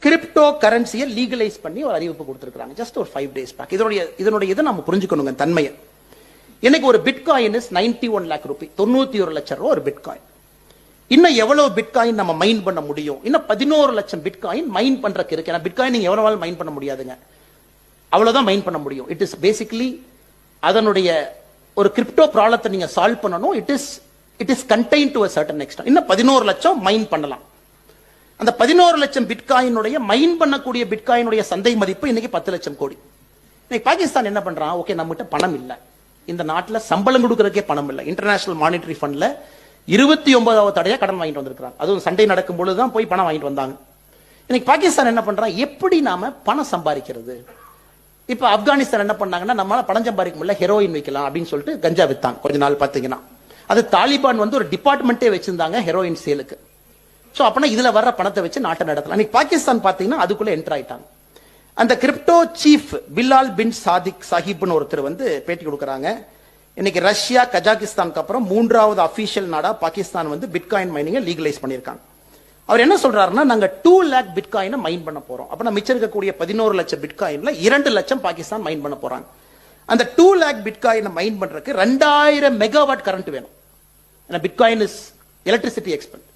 Crypto கரன்சியை legalise பண்ணி ஒரு அறிவிப்பு கொடுத்திருக்காங்க ஜஸ்ட் ஒரு 5 days பேக். இதனுடைய இதை நம்ம புரிஞ்சுக்கணுங்க தன்மையை. இன்னைக்கு ஒரு பிட்காயின் இஸ் 91 lakh ரூபி, 91 லட்சம் ரூபாய் ஒரு பிட்காயின். இன்னும் எவ்வளவு பிட்காயின் நம்ம மைன் பண்ண முடியும்? இன்னும் 11 லட்சம் பிட்காயின் மைன் பண்றதுக்கு இருக்கு. ஏன்னா பிட்காயின் நீங்க எவ்வளவு மைன் பண்ண முடியாதுங்க, அவ்வளவுதான் மைன் பண்ண முடியும். இட் இஸ் பேசிக்கலி அதனுடைய ஒரு கிரிப்டோ ப்ராப்ளத்தை நீங்க சால்வ் பண்ணணும். It is contained to a certain extent. இன்னும் 11 லட்சம் மைன் பண்ணலாம். அந்த 11 லட்சம் பிட்காயினுடைய மைன் பண்ணக்கூடிய பிட்காயினுடைய சந்தை மதிப்பு இன்னைக்கு 10 லட்சம் கோடி. இன்னைக்கு பாகிஸ்தான் என்ன பண்றான்? ஓகே, நம்மகிட்ட பணம் இல்ல, இந்த நாட்டில் சம்பளம் கொடுக்கறதுக்கே பணம் இல்லை. இன்டர்நேஷனல் மானிட்டரி ஃபண்ட்ல 29வது தடையா கடன் வாங்கிட்டு வந்திருக்காங்க. அதுவும் சண்டை நடக்கும் பொழுதுதான் போய் பணம் வாங்கிட்டு வந்தாங்க. இன்னைக்கு பாகிஸ்தான் என்ன பண்றான்? எப்படி நாம பணம் சம்பாதிக்கிறது? இப்ப ஆப்கானிஸ்தான் என்ன பண்ணாங்கன்னா, நம்மளால பணம் சம்பாதிக்க முடியல, ஹெரோயின் வைக்கலாம் அப்படின்னு சொல்லிட்டு கஞ்சா வித்தாங்க. கொஞ்ச நாள் பாத்தீங்கன்னா அது தாலிபான் ஒரு டிபார்ட்மெண்ட்டே வச்சிருந்தாங்க ஹெரோயின் சேலுக்கு. சோ அப்பனா இதுல வர்ற பணத்தை வச்சு நாட்டை நடத்தலாம். இன்னைக்கு பாகிஸ்தான் பாத்தீங்கன்னா அதுக்குள்ள என்டர் ஆயிட்டாங்க. அந்த கிரிப்டோ சீஃப் பிலால் பின் சாதிக் சாஹிப்னு ஒருத்தர் பேட்டி கொடுக்கறாங்க. இன்னைக்கு ரஷ்யா கஜாகிஸ்தானுக்கு அப்புறம் 3வது அபிஷியல் நாடா பாகிஸ்தான் பிட்காயின் மைனிங்கை லீகலைஸ் பண்ணிருக்காங்க. அவர் என்ன சொல்றாருன்னா, நாங்க 2 lakh பிட்காயினை மைன் பண்ண போறோம். அப்ப மிச்சம் இருக்கக்கூடிய 11 லட்சம் பிட்காயின்ல 2 லட்சம் பாகிஸ்தான் மைன் பண்ண போறாங்க. அந்த 2 lakh பிட்காயினை மைன் பண்றதுக்கு 2000 மெகாவாட் கரண்ட் வேணும். ஏன்னா bitcoin is electricity expend,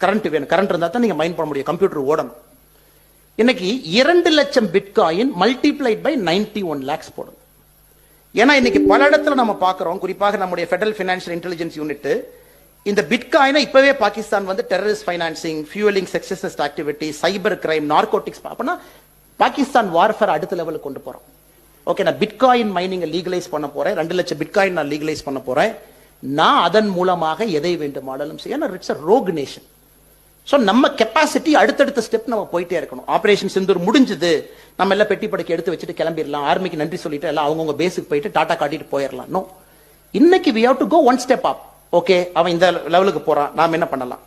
current வேணும். கரண்ட் இருந்தா தான் நீங்க மைன் பண்ண முடியும், கம்ப்யூட்டர் ஓடணும். இன்னைக்கு 2 லட்சம் பிட்காயின் மல்டிப்ளைட் பை 91 lakhs போடும். ஏன்னா இன்னைக்கு பல இடத்துல நம்ம பார்க்கிறோம், குறிப்பாக நம்முடைய ஃபெடரல் ஃபினான்ஷியல் இன்டெலிஜென்ஸ் யூனிட் இந்த பிட்காயினை இப்பவே Pakistan terrorist financing, fuelling sexist activity, cyber crime, narcotics, அப்பனா பாகிஸ்தான் வார்ஃபேர் அடுத்த லெவலுக்கு கொண்டு போறோம். ஓகே, நான் பிட்காயின் மைனிங் லீகலைஸ் பண்ண போறேன், 2 லட்சம் பிட்காயின் நான் லீகலைஸ் பண்ண போறேன். நான் அதன் மூலமாக எதை வேண்டுமானாலும் செய்ய. It's a rogue nation. So நம்ம கெப்பாசிட்டி அடுத்தடுத்த ஸ்டெப் நம்ம போயிட்டே இருக்கணும். ஆபரேஷன் சிந்தூர் முடிஞ்சது, நம்ம எல்லாம் பெட்டி படுக்கை எடுத்து வச்சுட்டு கிளம்பிடலாம், ஆர்மிக்கு நன்றி சொல்லிட்டு எல்லாம் அவங்கவுங்க பேஸுக்கு போயிட்டு டாடா காட்டிட்டு போயிடலாம். நோ, இன்னைக்கு we have to go one step up. Okay, அவன் இந்த லெவலுக்கு போறான், நாம என்ன பண்ணலாம்?